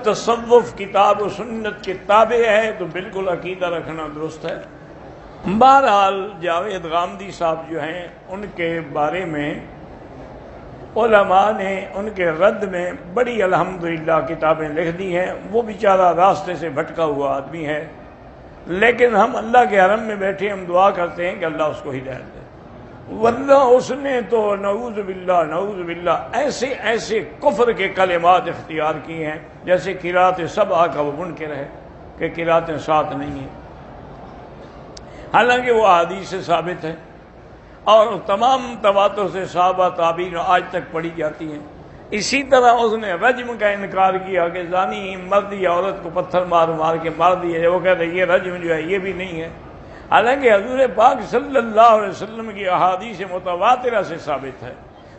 تصوف کتاب و سنت کے تابع ہے تو بالکل عقیدہ رکھنا درست ہے۔ بہرحال جاوید غامدی صاحب جو ہیں ان کے بارے میں علماء نے ان کے رد میں بڑی الحمدللہ کتابیں لکھ دی ہیں۔ وہ بیچارہ راستے سے بھٹکا ہوا آدمی ہے، لیکن ہم اللہ کے حرم میں بیٹھے ہم دعا کرتے ہیں کہ اللہ اس کو ہدایت دے، ورنہ اس نے تو نعوذ باللہ ایسے ایسے کفر کے کلمات اختیار کیے ہیں، جیسے قرات سبع کا وہ منکر ہے کہ قراتیں 7 نہیں ہیں، حالانکہ وہ احادیث سے ثابت ہے اور تمام تواتر سے صحابہ تابعین آج تک پڑھی جاتی ہیں۔ اسی طرح اس نے رجم کا انکار کیا کہ زانی مرد یا عورت کو پتھر مار مار کے مار دیا، وہ کہتے ہیں یہ رجم جو ہے یہ بھی نہیں ہے، حالانکہ حضور پاک صلی اللہ علیہ وسلم کی احادیث متواترہ سے ثابت ہے۔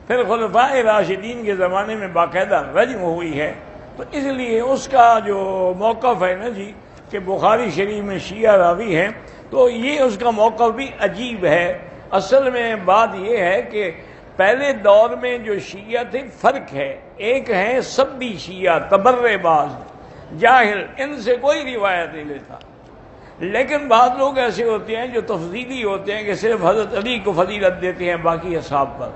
پھر خلفائے راشدین کے زمانے میں باقاعدہ رجم ہوئی ہے، تو اس لیے اس کا جو موقف ہے نا جی کہ بخاری شریف میں شیعہ راوی ہیں، تو یہ اس کا موقف بھی عجیب ہے۔ اصل میں بات یہ ہے کہ پہلے دور میں جو شیعہ تھے فرق ہے، ایک ہے سبی شیعہ تبرع باز جاہل، ان سے کوئی روایت نہیں لیتا، لیکن بعض لوگ ایسے ہوتے ہیں جو تفضیلی ہوتے ہیں کہ صرف حضرت علی کو فضیلت دیتے ہیں باقی اصحاب پر،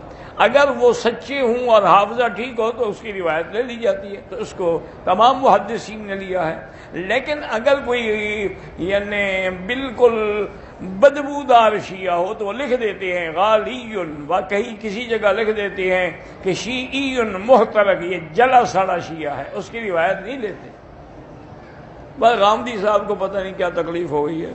اگر وہ سچے ہوں اور حافظہ ٹھیک ہو تو اس کی روایت لے لی جاتی ہے، تو اس کو تمام محدثین نے لیا ہے۔ لیکن اگر کوئی یعنی بالکل بدبودار شیعہ ہو تو وہ لکھ دیتے ہیں غالی، واقعی کسی جگہ لکھ دیتے ہیں کہ شیعی محترق، یہ جلا سڑا شیعہ ہے، اس کی روایت نہیں لیتے۔ بس غامدی صاحب کو پتہ نہیں کیا تکلیف ہو گئی ہے۔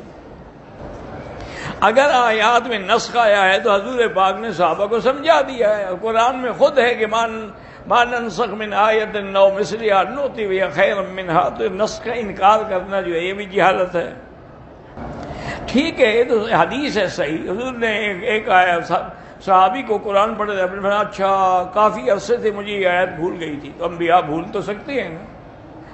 اگر آیات میں نسخ آیا ہے تو حضور پاک نے صحابہ کو سمجھا دیا ہے، قرآن میں خود ہے کہ ما ننسخ من آیت او مثلھا نؤتی بہا خیرا منھا، تو نسخ کا انکار کرنا جو ہے یہ بھی جہالت ہے۔ ٹھیک ہے، یہ تو حدیث ہے صحیح، حضور نے ایک آیت صحابی کو قرآن پڑھے اپنے فرمایا اچھا کافی عرصے سے مجھے یہ آیت بھول گئی تھی، تو انبیاء بھول تو سکتے ہیں نا،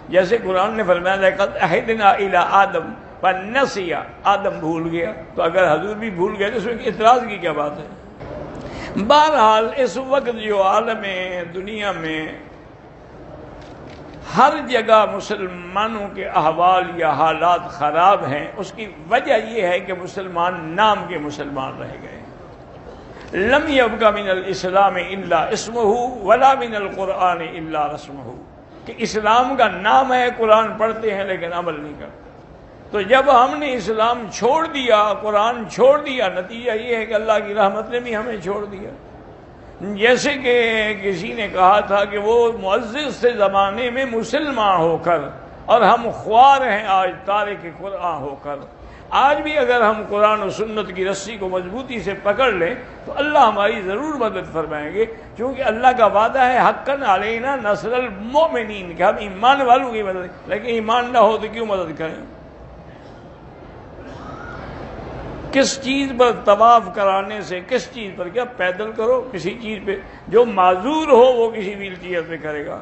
جیسے قرآن نے فرمایا لقد عہدنا الی آدم فنسی، آدم بھول گیا، تو اگر حضور بھی بھول گئے تو اس میں اعتراض کی کیا بات ہے؟ بہرحال اس وقت جو عالم دنیا میں ہر جگہ مسلمانوں کے احوال یا حالات خراب ہیں، اس کی وجہ یہ ہے کہ مسلمان نام کے مسلمان رہ گئے۔ لم یبق من الاسلام الا اسمہ ولا من القرآن الا رسمہ، کہ اسلام کا نام ہے، قرآن پڑھتے ہیں لیکن عمل نہیں کرتے۔ تو جب ہم نے اسلام چھوڑ دیا، قرآن چھوڑ دیا، نتیجہ یہ ہے کہ اللہ کی رحمت نے بھی ہمیں چھوڑ دیا۔ جیسے کہ کسی نے کہا تھا کہ وہ معزز سے زمانے میں مسلمان ہو کر اور ہم خوار ہیں آج تارک قرآن ہو کر۔ آج بھی اگر ہم قرآن و سنت کی رسی کو مضبوطی سے پکڑ لیں تو اللہ ہماری ضرور مدد فرمائیں گے، کیونکہ اللہ کا وعدہ ہے حقاً علینا نصر المؤمنین، کہ ہم ایمان والوں کی مدد، لیکن ایمان نہ ہو تو کیوں مدد کریں؟ کس چیز پر طواف کرانے سے، کس چیز پر، کیا پیدل کرو کسی چیز پہ، جو معذور ہو وہ کسی ویل چیئر پہ کرے گا۔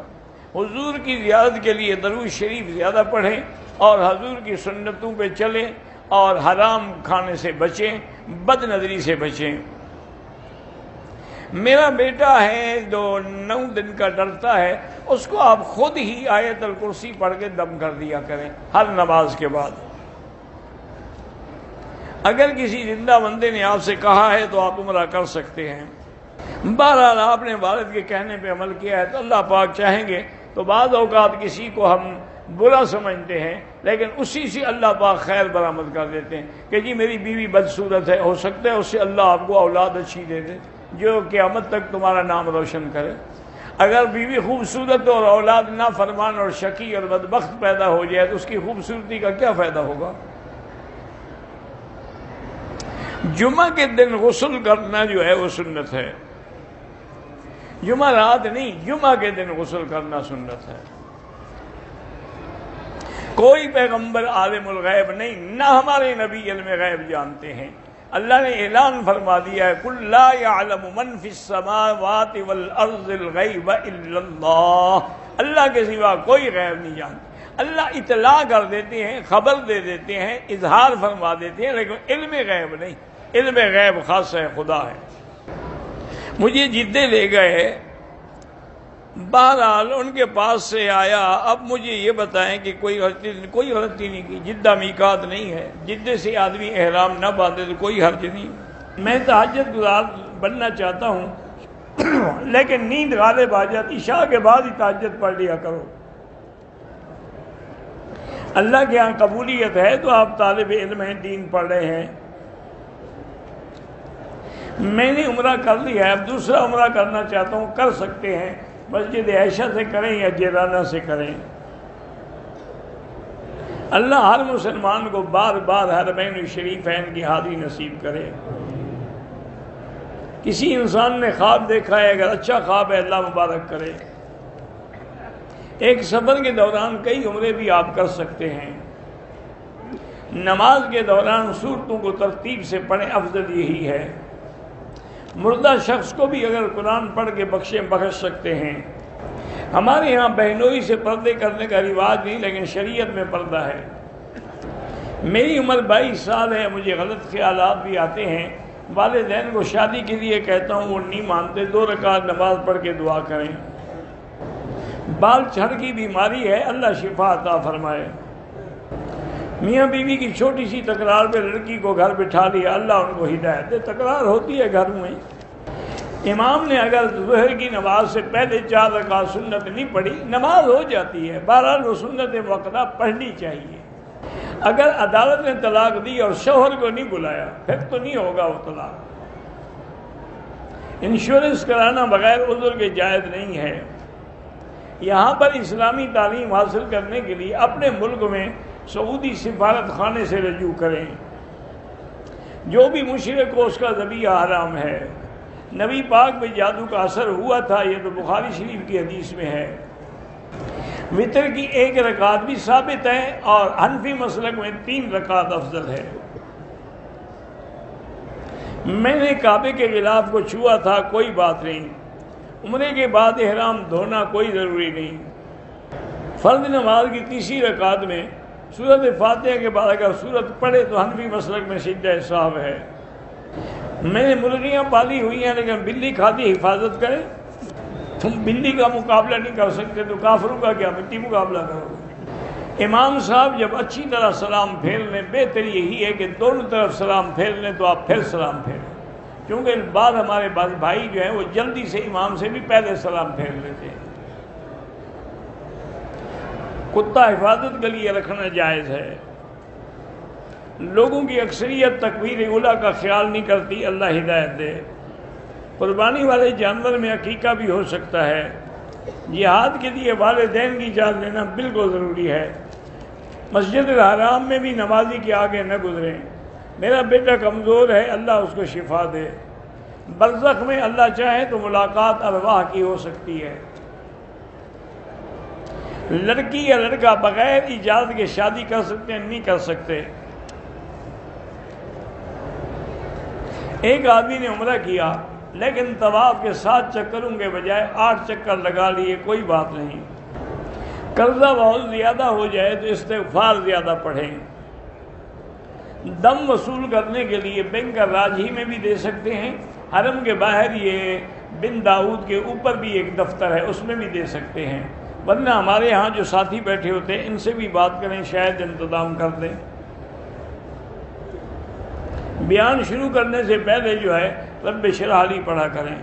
حضور کی زیارت کے لیے درود شریف زیادہ پڑھیں اور حضور کی سنتوں پہ چلیں اور حرام کھانے سے بچیں، بد نظری سے بچیں۔ میرا بیٹا ہے جو 9 دن کا ڈرتا ہے، اس کو آپ خود ہی آیت الکرسی پڑھ کے دم کر دیا کریں ہر نماز کے بعد۔ اگر کسی زندہ بندے نے آپ سے کہا ہے تو آپ عمرہ کر سکتے ہیں۔ بہرحال آپ نے والد کے کہنے پہ عمل کیا ہے تو اللہ پاک چاہیں گے تو بعض اوقات کسی کو ہم برا سمجھتے ہیں لیکن اسی سے اللہ پاک خیر برآمد کر دیتے ہیں کہ جی میری بیوی بدصورت ہے، ہو سکتا ہے اس سے اللہ آپ کو اولاد اچھی دے دے جو قیامت تک تمہارا نام روشن کرے۔ اگر بیوی خوبصورت اور اولاد نافرمان اور شقی اور بدبخت پیدا ہو جائے تو اس کی خوبصورتی کا کیا فائدہ ہوگا؟ جمعہ کے دن غسل کرنا جو ہے وہ سنت ہے، جمعہ رات نہیں، جمعہ کے دن غسل کرنا سنت ہے۔ کوئی پیغمبر عالم الغیب نہیں، نہ ہمارے نبی علم غیب جانتے ہیں۔ اللہ نے اعلان فرما دیا ہے قل لا يعلم من في السماوات والارض الغیب الا اللہ، اللہ کے سوا کوئی غیب نہیں جانتا۔ اللہ اطلاع کر دیتے ہیں، خبر دے دیتے ہیں، اظہار فرما دیتے ہیں، لیکن علم غیب نہیں، علم غیب خاص ہے خدا ہے۔ مجھے جدے لے گئے بہرحال ان کے پاس سے آیا، اب مجھے یہ بتائیں کہ کوئی غلطی نہیں کی، جدہ میقات نہیں ہے، جدے سے آدمی احرام نہ باندھے تو کوئی حرج نہیں۔ میں تہجد گزار بننا چاہتا ہوں لیکن نیند غالب آ جاتی، عشاء کے بعد ہی تہجد پڑھ لیا کرو۔ اللہ کے ہاں قبولیت ہے تو آپ طالب علم ہیں، دین پڑھ رہے ہیں۔ میں نے عمرہ کر لیا ہے، اب دوسرا عمرہ کرنا چاہتا ہوں، کر سکتے ہیں، مسجد عائشہ سے کریں یا جیرانہ سے کریں۔ اللہ ہر مسلمان کو بار بار حرمین شریفین کی حاضری نصیب کرے۔ کسی انسان نے خواب دیکھا ہے، اگر اچھا خواب ہے اللہ مبارک کرے۔ ایک سفر کے دوران کئی عمرے بھی آپ کر سکتے ہیں۔ نماز کے دوران سورتوں کو ترتیب سے پڑھیں، افضل یہی ہے۔ مردہ شخص کو بھی اگر قرآن پڑھ کے بخش سکتے ہیں۔ ہمارے ہاں بہنوئی سے پردے کرنے کا رواج نہیں، لیکن شریعت میں پردہ ہے۔ میری عمر 22 سال ہے، مجھے غلط خیالات بھی آتے ہیں۔ والدین کو شادی کے لیے کہتا ہوں، وہ نہیں مانتے، 2 رکعت نماز پڑھ کے دعا کریں۔ بال چھڑ کی بیماری ہے، اللہ شفا عطا فرمائے۔ میاں بیوی کی چھوٹی سی تکرار پہ لڑکی کو گھر بٹھا لیا، اللہ ان کو ہدایت دے۔ تکرار ہوتی ہے گھر میں۔ امام نے اگر ظہر کی نماز سے پہلے 4 رکعت سنت نہیں پڑھی، نماز ہو جاتی ہے، بہرحال وہ سنت موقدہ پڑھنی چاہیے۔ اگر عدالت نے طلاق دی اور شوہر کو نہیں بلایا، پھر تو نہیں ہوگا وہ طلاق۔ انشورنس کرانا بغیر عذر کے جائز نہیں ہے۔ یہاں پر اسلامی تعلیم حاصل کرنے کے لیے اپنے ملک میں سعودی سفارت خانے سے رجوع کریں۔ جو بھی مشرک ہو اس کا ذبیحہ حرام ہے۔ نبی پاک پہ جادو کا اثر ہوا تھا، یہ تو بخاری شریف کی حدیث میں ہے۔ وتر کی 1 رکعت بھی ثابت ہے، اور حنفی مسلک میں 3 رکعت افضل ہے۔ میں نے کعبے کے غلاف کو چھوا تھا، کوئی بات نہیں۔ عمرے کے بعد احرام دھونا کوئی ضروری نہیں۔ فرض نماز کی 3ری رکعت میں سورۃ فاتحہ کے بعد اگر سورت پڑھے تو حنفی مسلک میں سجدہ سہو ہے۔ میں نے مرغیاں پالی ہوئی ہیں، لیکن بلی کھاتی، حفاظت کرے۔ تم بلی کا مقابلہ نہیں کر سکتے تو کافروں کا کیا مٹی مقابلہ کرو۔ امام صاحب جب اچھی طرح سلام پھیر لیں، بہتر یہی ہے کہ دونوں طرف سلام پھیر لیں تو آپ پھر سلام پھیریں، کیونکہ بعض ہمارے بھائی جو ہیں وہ جلدی سے امام سے بھی پہلے سلام پھیر لیتے ہیں۔ کتا حفاظت کے لیے رکھنا جائز ہے۔ لوگوں کی اکثریت تکبیر اولیٰ کا خیال نہیں کرتی، اللہ ہدایت دے۔ قربانی والے جانور میں عقیقہ بھی ہو سکتا ہے۔ جہاد کے لیے والدین کی اجازت لینا بالکل ضروری ہے۔ مسجد الحرام میں بھی نمازی کے آگے نہ گزریں۔ میرا بیٹا کمزور ہے، اللہ اس کو شفا دے۔ برزخ میں اللہ چاہے تو ملاقات ارواح کی ہو سکتی ہے۔ لڑکی یا لڑکا بغیر اجازت کے شادی کر سکتے ہیں؟ نہیں کر سکتے۔ ایک آدمی نے عمرہ کیا، لیکن طواف کے 7 چکروں کے بجائے 8 چکر لگا لیے، کوئی بات نہیں۔ قرضہ بہت زیادہ ہو جائے تو استغفار زیادہ پڑھیں۔ دم وصول کرنے کے لیے بینک کا راجھی میں بھی دے سکتے ہیں، حرم کے باہر یہ بن داؤد کے اوپر بھی ایک دفتر ہے، اس میں بھی دے سکتے ہیں، ورنہ ہمارے ہاں جو ساتھی بیٹھے ہوتے ہیں ان سے بھی بات کریں، شاید انتظام کر دیں۔ بیان شروع کرنے سے پہلے جو ہے رب اشرح لی پڑھا کریں۔